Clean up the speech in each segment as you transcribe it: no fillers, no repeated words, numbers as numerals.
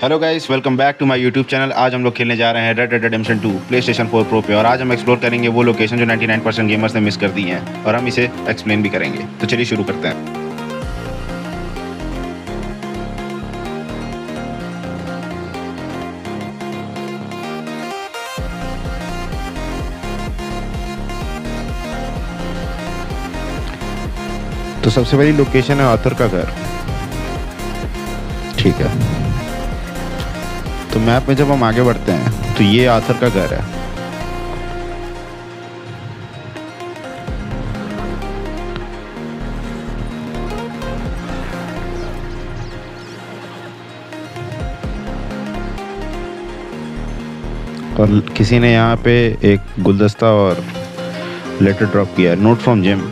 Hello guys, welcome back to my YouTube channel. आज हम लोग खेलने जा रहे हैं Red Dead Redemption 2 PlayStation 4 pro पे। और आज हम एक्सप्लोर करेंगे वो लोकेशन जो 99% गेमर्स ने मिस कर दी हैं, और हम इसे एक्सप्लेन भी करेंगे। तो चलिए शुरू करते हैं। तो सबसे पहली लोकेशन है आर्थर का घर। ठीक है, तो मैप में जब हम आगे बढ़ते हैं तो ये आर्थर का घर है। और किसी ने यहाँ पे एक गुलदस्ता और लेटर ड्रॉप किया है। Note from gym.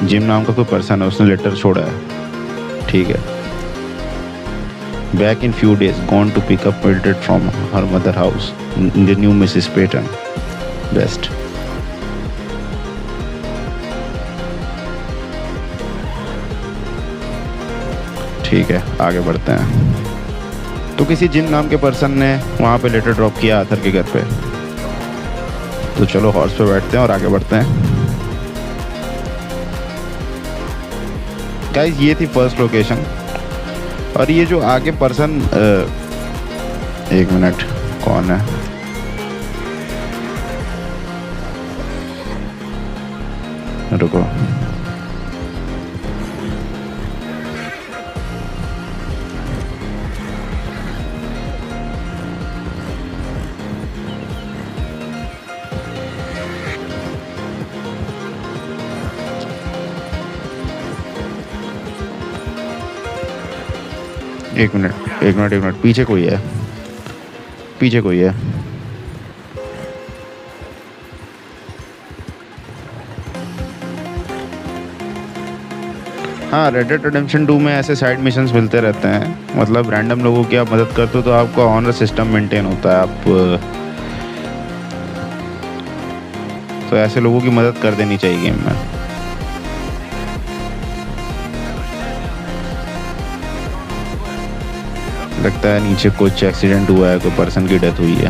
जिम नाम का कोई पर्सन है, उसने लेटर छोड़ा है। ठीक है। Back in few days, gone to pick up Mildred from her mother house in the new Mrs. Peyton. Best. ठीक है, आगे बढ़ते हैं। तो किसी जिम नाम के पर्सन ने वहाँ पे लेटर ड्रॉप किया आर्थर के घर पे। तो चलो हॉर्स पे बैठते हैं और आगे बढ़ते हैं। गाइस, ये थी फर्स्ट लोकेशन। और ये जो आगे पर्सन, एक मिनट, कौन है? रुको। एक मिनट, पीछे कोई है। हाँ, रेड डेड रिडेम्पशन 2 में ऐसे साइड मिशंस मिलते रहते हैं। मतलब रैंडम लोगों की आप मदद करते हो तो आपका ऑनर सिस्टम मेंटेन होता है। आप तो ऐसे लोगों की मदद कर देनी चाहिए गेम में। लगता है नीचे कुछ एक्सीडेंट हुआ है, कोई पर्सन की डेथ हुई है।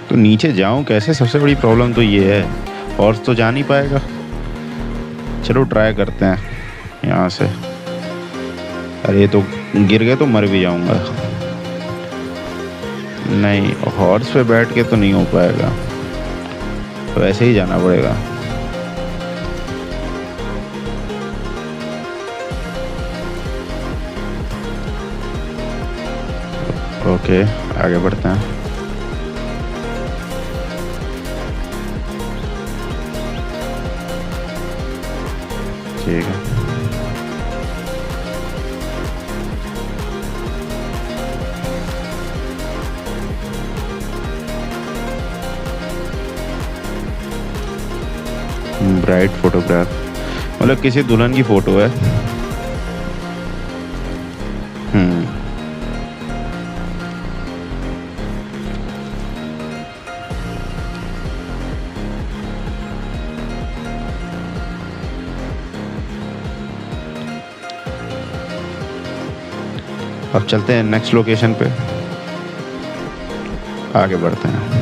तो नीचे जाऊं कैसे? सबसे बड़ी प्रॉब्लम तो ये है, हॉर्स तो जा नहीं पाएगा। चलो ट्राई करते हैं यहाँ से। अरे तो गिर गए तो मर भी जाऊंगा। नहीं, हॉर्स पे बैठ के तो नहीं हो पाएगा, तो ऐसे ही जाना पड़ेगा। ओके, आगे बढ़ते हैं। ठीक है। ब्राइट फोटोग्राफ, मतलब किसी दुल्हन की फोटो है। अब चलते हैं नेक्स्ट लोकेशन पे, आगे बढ़ते हैं।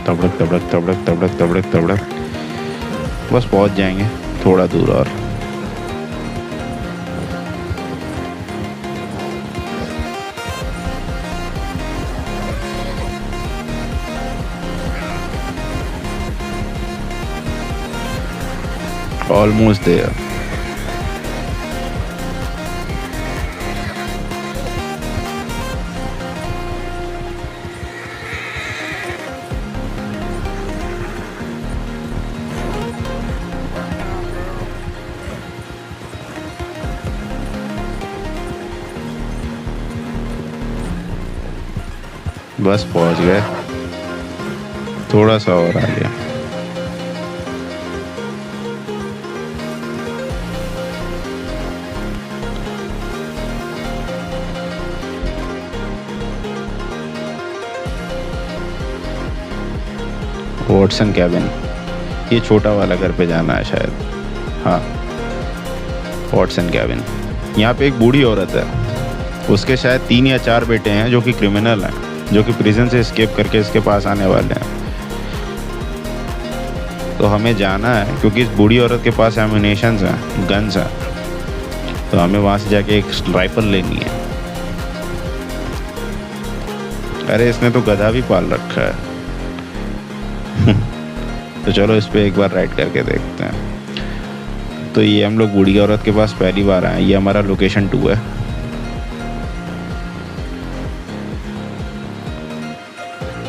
तबड़क तबड़क तबड़क तबड़क तबड़क तबड़क, बस पहुंच जाएंगे थोड़ा दूर और। Almost there. बस पहुंच गए, थोड़ा सा और आगे। वॉटसन कैबिन, ये छोटा वाला घर पे जाना है शायद। हाँ, वॉटसन कैबिन। यहाँ पे एक बूढ़ी औरत है, उसके शायद 3 या 4 बेटे हैं जो कि क्रिमिनल हैं, जो कि प्रिजन से एस्केप करके इसके पास आने वाले हैं। तो हमें जाना है क्योंकि इस बूढ़ी औरत के पास एम्यूनेशंस हैं, गन्स हैं, तो हमें वहाँ से जाके एक राइफल लेनी है। अरे इसने तो गधा भी पाल रखा है। तो चलो इस पे एक बार राइड करके देखते हैं। तो ये हम लोग बूढ़ी औरत के पास पहली बार आए हैं, ये हमारा लोकेशन 2 है।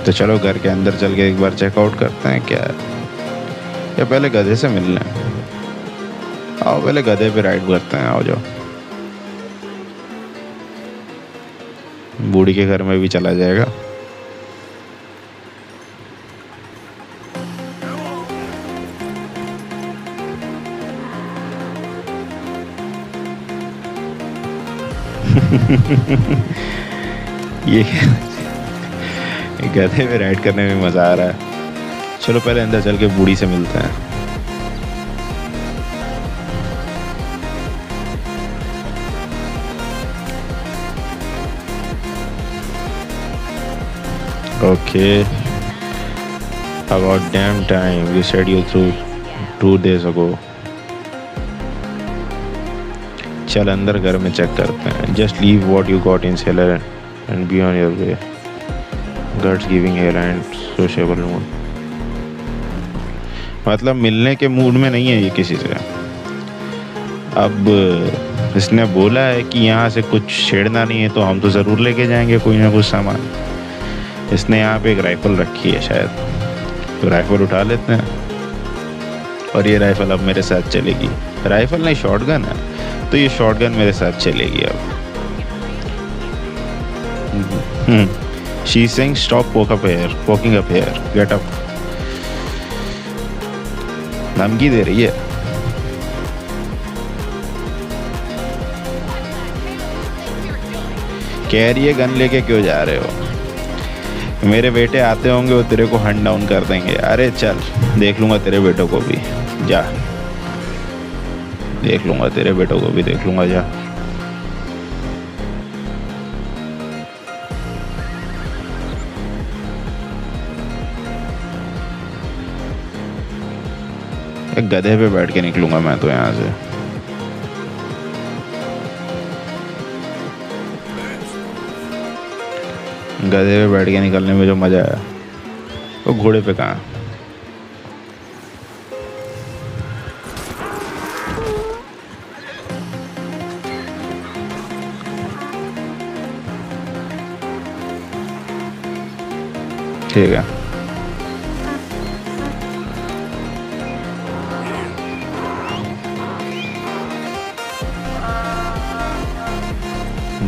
तो चलो घर के अंदर चल के एक बार चेकआउट करते हैं क्या है, या पहले गधे से मिल लें। आओ पहले गधे पे राइड करते हैं, आओ जाओ। बूढ़ी के घर में भी चला जाएगा। ये गधे पे राइड करने में मज़ा आ रहा है। चलो पहले अंदर चल के बूढ़ी से मिलते हैं। Okay, about damn time you said you through 2 days ago। चल अंदर घर में चेक करते हैं। Just leave what you got in cellar and be on your way. Guts giving hair and sociable mood, मतलब मिलने के मूड में नहीं है ये किसी से। अब इसने बोला है कि यहाँ से कुछ छेड़ना नहीं है, तो हम तो ज़रूर लेके जाएंगे कोई ना कुछ सामान। इसने यहाँ पे एक राइफ़ल रखी है शायद, तो राइफ़ल उठा लेते हैं। और ये राइफ़ल अब मेरे साथ चलेगी। राइफ़ल नहीं, शॉटगन है, तो ये शॉटगन मेरे साथ चलेगी अब। She is saying stop poking up here, get up. धमकी दे रही है। कह रही है गन लेके क्यों जा रहे हो, मेरे बेटे आते होंगे वो तेरे को हंट डाउन कर देंगे। अरे चल, देख लूंगा तेरे बेटों को भी, जा देख लूंगा तेरे बेटों को भी, देख लूंगा, जा। एक गधे पे बैठ के निकलूंगा मैं तो यहाँ से। गधे पे बैठ के निकलने में जो मजा आया, वो घोड़े पे कहाँ। ठीक है,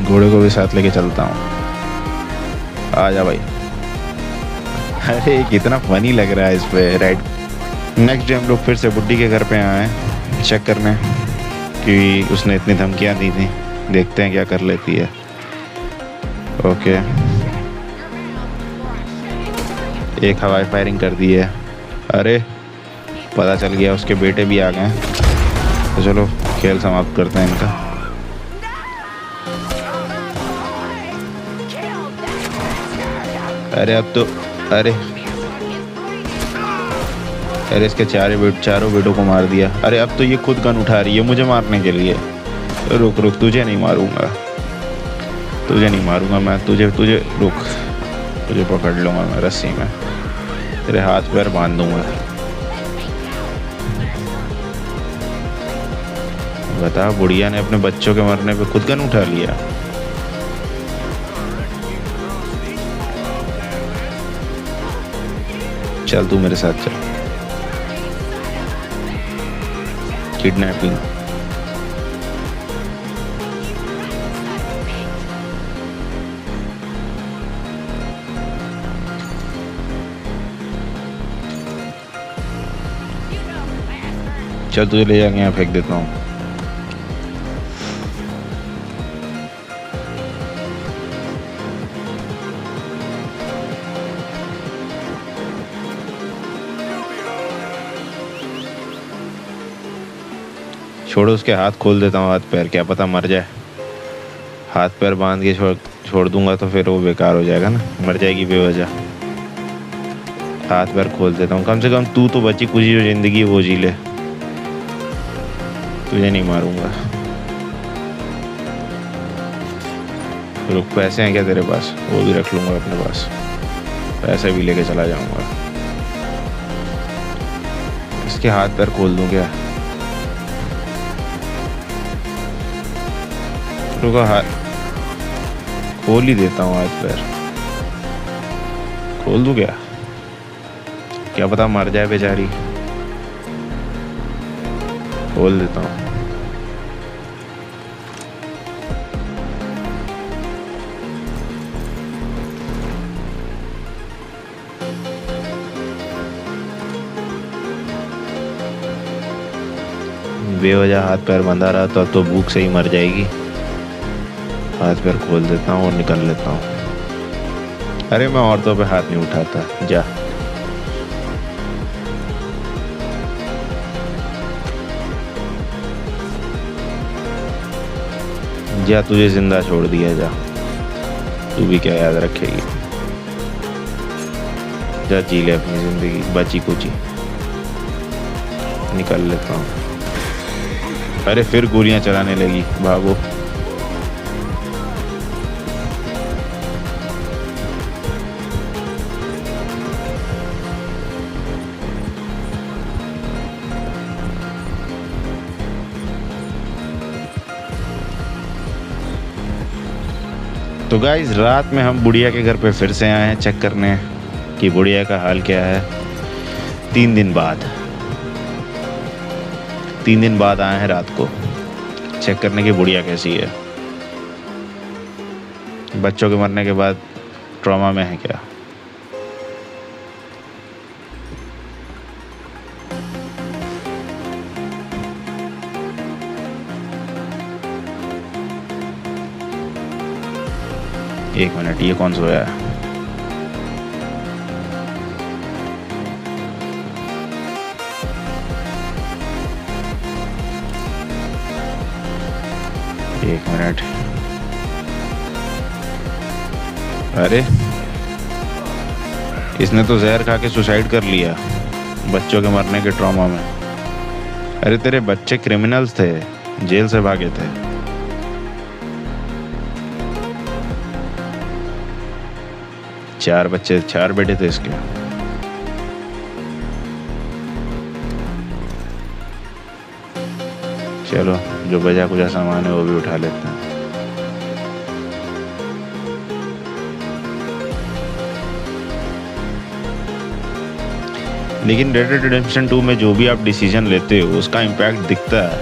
घोड़े को भी साथ लेके चलता हूँ। आ जा भाई। अरे कितना फनी लग रहा है इस पे राइड। नेक्स्ट डे हम लोग फिर से बुड्ढी के घर पे आए हैं चेक करने कि उसने इतनी धमकियाँ दी थी, देखते हैं क्या कर लेती है। ओके, एक हवाई फायरिंग कर दी है। अरे पता चल गया उसके बेटे भी आ गए, तो चलो खेल समाप्त करते हैं इनका। अरे अब तो अरे इसके चारों बेटों को मार दिया। अरे अब तो ये खुद गन उठा रही है मुझे मारने के लिए। रुक रुक, तुझे नहीं मारूंगा मैं, तुझे रुक, तुझे पकड़ लूंगा मैं रस्सी में, तेरे हाथ पैर बांध दूंगा। बता, बुढ़िया ने अपने बच्चों के मरने पे खुद गन उठा लिया। चल तू मेरे साथ चल। किडनैपिंग, चल तुझे ले जाके यहाँ फेंक देता हूँ। छोड़ो, उसके हाथ खोल देता हूँ, हाथ पैर, क्या पता मर जाए। हाथ पैर बांध के छोड़ दूंगा तो फिर वो बेकार हो जाएगा ना, मर जाएगी बेवजह। हाथ पैर खोल देता हूँ, कम से कम तू तो बची कुछ जो जिंदगी वो जी ले। तुझे नहीं मारूंगा। रुक, पैसे हैं क्या तेरे पास? वो भी रख लूंगा अपने पास, पैसे भी लेके चला जाऊंगा। इसके हाथ पैर खोल दूं क्या? रुको, हाथ खोल ही देता हूँ, हाथ पैर खोल दूं क्या? क्या पता मर जाए बेचारी। खोल देता हूँ। बेवजह हाथ पैर बंधा रहा तो अब तो भूख से ही मर जाएगी। हाथ पैर खोल देता हूँ और निकल लेता हूँ। अरे मैं औरतों पे हाथ नहीं उठाता, जा। जा, तुझे जिंदा छोड़ दिया, जा। तू भी क्या याद रखेगी? जा, जी ले अपनी जिंदगी बची कुची। निकल लेता हूँ। अरे फिर गोलियां चलाने लगी, भागो। तो गाइस, रात में हम बुढ़िया के घर पे फिर से आए हैं चेक करने कि बुढ़िया का हाल क्या है। 3 दिन बाद 3 दिन बाद आए हैं रात को चेक करने की बुढ़िया कैसी है। बच्चों के मरने के बाद ट्रॉमा में है क्या? एक मिनट, ये कौन सोया है? एक मिनट। अरे इसने तो जहर खा के सुसाइड कर लिया बच्चों के मरने के ट्रॉमा में। अरे तेरे बच्चे क्रिमिनल्स थे, जेल से भागे थे। चार बच्चे, 4 बेटे थे इसके। चलो, जो बचा कुचा सामान है वो भी उठा लेते हैं। लेकिन रेड डेड रिडेम्पशन 2 में जो भी आप डिसीजन लेते हो उसका इम्पैक्ट दिखता है।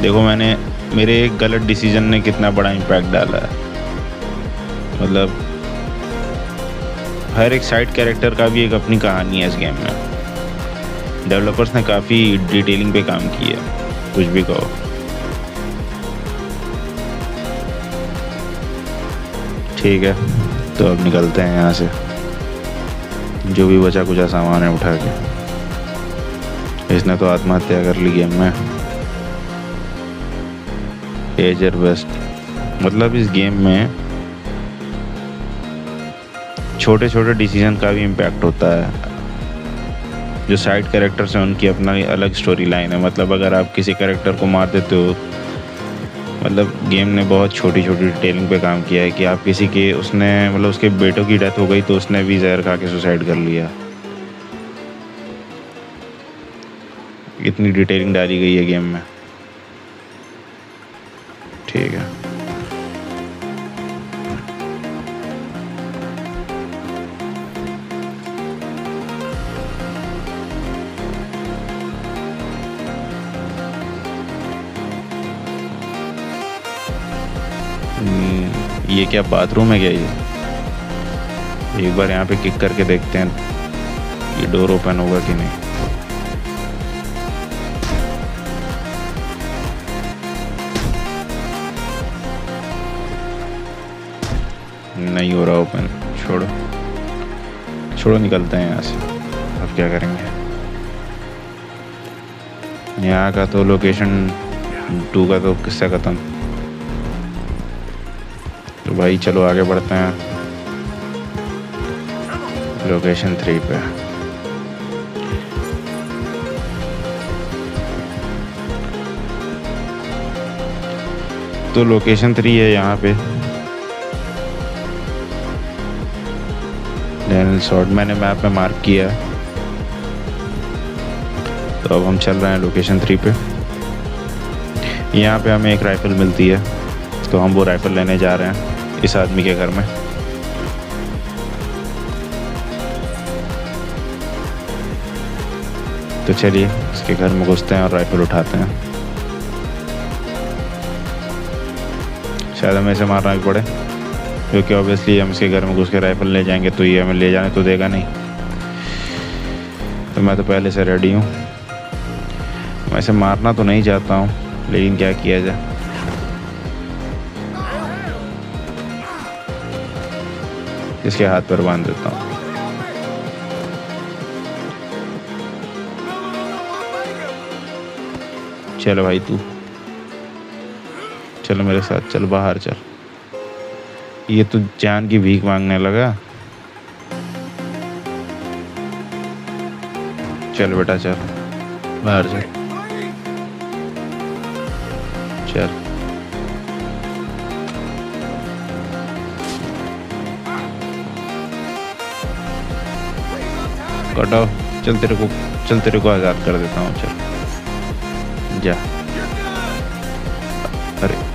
देखो, मेरे एक गलत डिसीजन ने कितना बड़ा इम्पैक्ट डाला है। मतलब हर एक साइड कैरेक्टर का भी एक अपनी कहानी है इस गेम में। डेवलपर्स ने काफ़ी डिटेलिंग पे काम किया, कुछ भी कहो। ठीक है, तो अब निकलते हैं यहाँ से। जो भी बचा कुचा सामान है उठा के। इसने तो आत्महत्या कर ली गेम में। एजर बेस्ट, मतलब इस गेम में छोटे छोटे डिसीजन का भी इम्पैक्ट होता है। जो साइड कैरेक्टर्स हैं उनकी अपना अलग स्टोरी लाइन है। मतलब अगर आप किसी कैरेक्टर को मार देते हो, मतलब गेम ने बहुत छोटी छोटी डिटेलिंग पे काम किया है कि आप किसी के, उसने मतलब उसके बेटों की डेथ हो गई तो उसने भी जहर खा के सुसाइड कर लिया। इतनी डिटेलिंग डाली गई है गेम में। ठीक है, ये क्या बाथरूम है क्या? ये एक बार यहाँ पे किक करके देखते हैं ये डोर ओपन होगा कि नहीं। नहीं हो रहा ओपन। छोड़ो छोड़ो, निकलते हैं यहाँ से। अब क्या करेंगे? यहाँ का तो लोकेशन 2 का तो किस्सा ख़त्म। तो भाई चलो आगे बढ़ते हैं लोकेशन 3 पे। तो लोकेशन 3 है यहाँ पे डैनियल शॉर्ट, मैंने मैप में मार्क किया है। तो अब हम चल रहे हैं लोकेशन 3 पे। यहाँ पे हमें एक राइफ़ल मिलती है, तो हम वो राइफ़ल लेने जा रहे हैं इस आदमी के घर में। तो चलिए इसके घर में घुसते हैं और राइफ़ल उठाते हैं। शायद हमें इसे मारना भी पड़े, क्योंकि ऑब्वियसली हम इसके घर में घुस के राइफ़ल ले जाएंगे तो ये हमें ले जाने तो देगा नहीं। तो मैं तो पहले से रेडी हूँ। मैं इसे मारना तो नहीं चाहता हूँ, लेकिन क्या किया जाए। इसके हाथ पर बांध देता हूँ। चलो भाई तू चलो मेरे साथ, चल बाहर चल। ये तो जान की भीख मांगने लगा। चल बेटा चल बाहर चल। चल कटाओ। चल तेरे को आज़ाद कर देता हूँ। चल जा।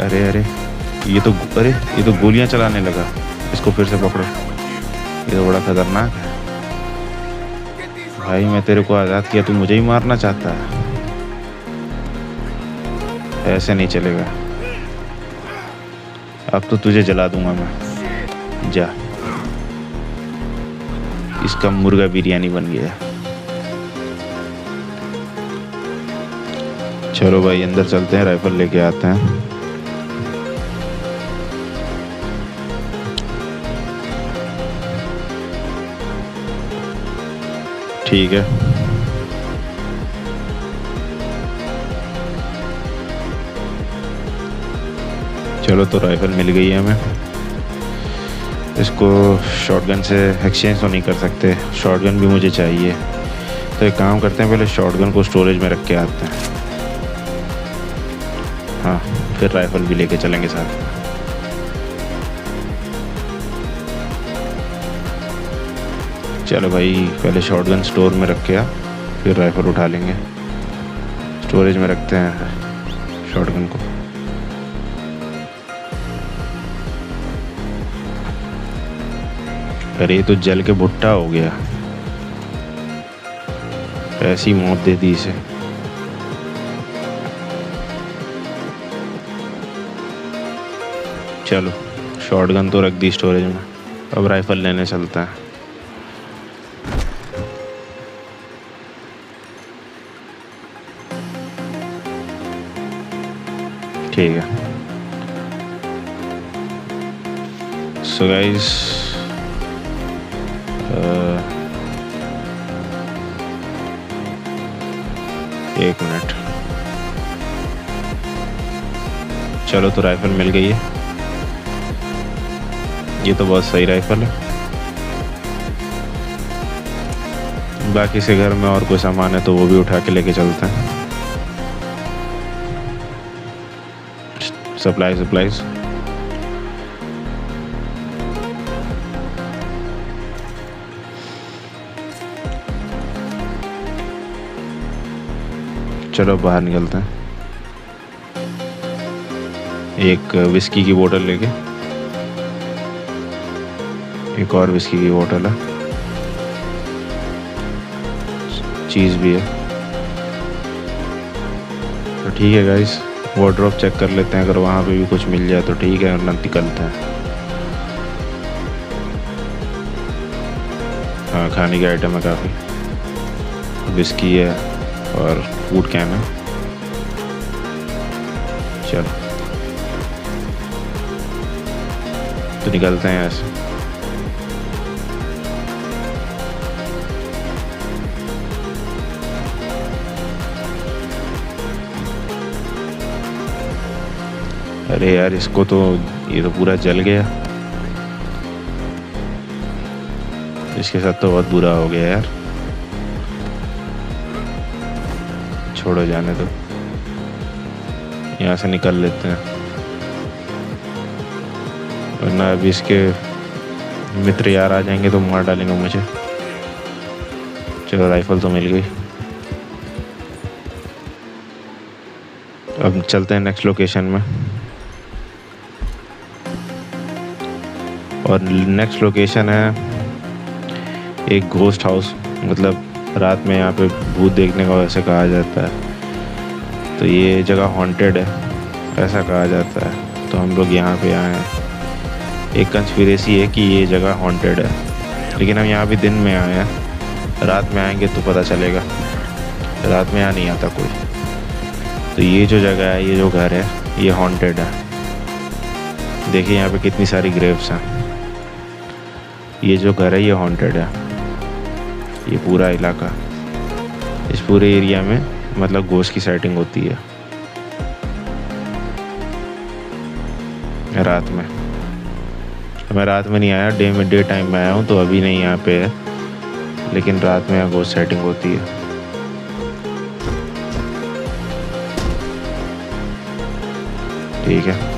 अरे ये तो गोलियां चलाने लगा। इसको फिर से पकड़ो, ये तो बड़ा खतरनाक है। भाई मैं तेरे को आज़ाद किया, तू मुझे ही मारना चाहता है? ऐसे नहीं चलेगा। अब तो तुझे जला दूंगा मैं। जा। इसका मुर्गा बिरयानी बन गया। चलो भाई अंदर चलते हैं, राइफल लेके आते हैं। ठीक है। चलो तो राइफल मिल गई है हमें। इसको शॉटगन से एक्सचेंज तो नहीं कर सकते, शॉटगन भी मुझे चाहिए। तो एक काम करते हैं, पहले शॉटगन को स्टोरेज में रख के आते हैं। हाँ फिर राइफल भी लेके चलेंगे साथ में। चलो भाई पहले शॉटगन स्टोर में रख के आ, फिर राइफल उठा लेंगे। स्टोरेज में रखते हैं शॉटगन को। अरे ये तो जल के भुट्टा हो गया। ऐसी मौत दे दी इसे। चलो शॉटगन तो रख दी स्टोरेज में, अब राइफल लेने चलता है। ठीक है। सो गाइस एक मिनट। चलो तो राइफल मिल गई है। ये तो बहुत सही राइफल है। बाकी से घर में और कोई सामान है तो वो भी उठा के लेके चलते हैं। सप्लाईज चलो बाहर निकलते हैं। एक विस्की की बोतल लेके, एक और विस्की की बोतल है, चीज़ भी है। तो ठीक है गाइस, वार्डरोब चेक कर लेते हैं, अगर वहाँ पे भी कुछ मिल जाए तो ठीक है, वरना निकलते हैं। हाँ खाने के आइटम है काफ़ी, विस्की है और फूड कैन है। चलो तो निकलते हैं यहाँ से। अरे यार इसको तो, ये तो पूरा जल गया। इसके साथ तो बहुत बुरा हो गया यार। छोड़ो जाने दो, यहाँ से निकल लेते हैं, वरना अभी इसके मित्र यार आ जाएंगे तो मार डालेंगे मुझे। चलो राइफल तो मिल गई। अब चलते हैं नेक्स्ट लोकेशन में। और नेक्स्ट लोकेशन है एक घोस्ट हाउस, मतलब रात में यहाँ पे भूत देखने का वैसे कहा जाता है। तो ये जगह हॉन्टेड है ऐसा कहा जाता है, तो हम लोग यहाँ पे आए हैं। एक कंस्पिरेसी है कि ये जगह हॉन्टेड है, लेकिन हम यहाँ भी दिन में आए हैं। रात में आएंगे तो पता चलेगा, रात में यहाँ नहीं आता कोई। तो ये जो जगह है, ये जो घर है, ये हॉन्टेड है। देखिए यहाँ पे कितनी सारी ग्रेव्स हैं। ये जो घर है ये हॉन्टेड है। ये पूरा इलाका, इस पूरे एरिया में मतलब घोस्ट की साइटिंग होती है रात में। मैं रात में नहीं आया, डे टाइम में आया हूँ, तो अभी नहीं यहाँ पे है, लेकिन रात में यहाँ घोस्ट साइटिंग होती है। ठीक है।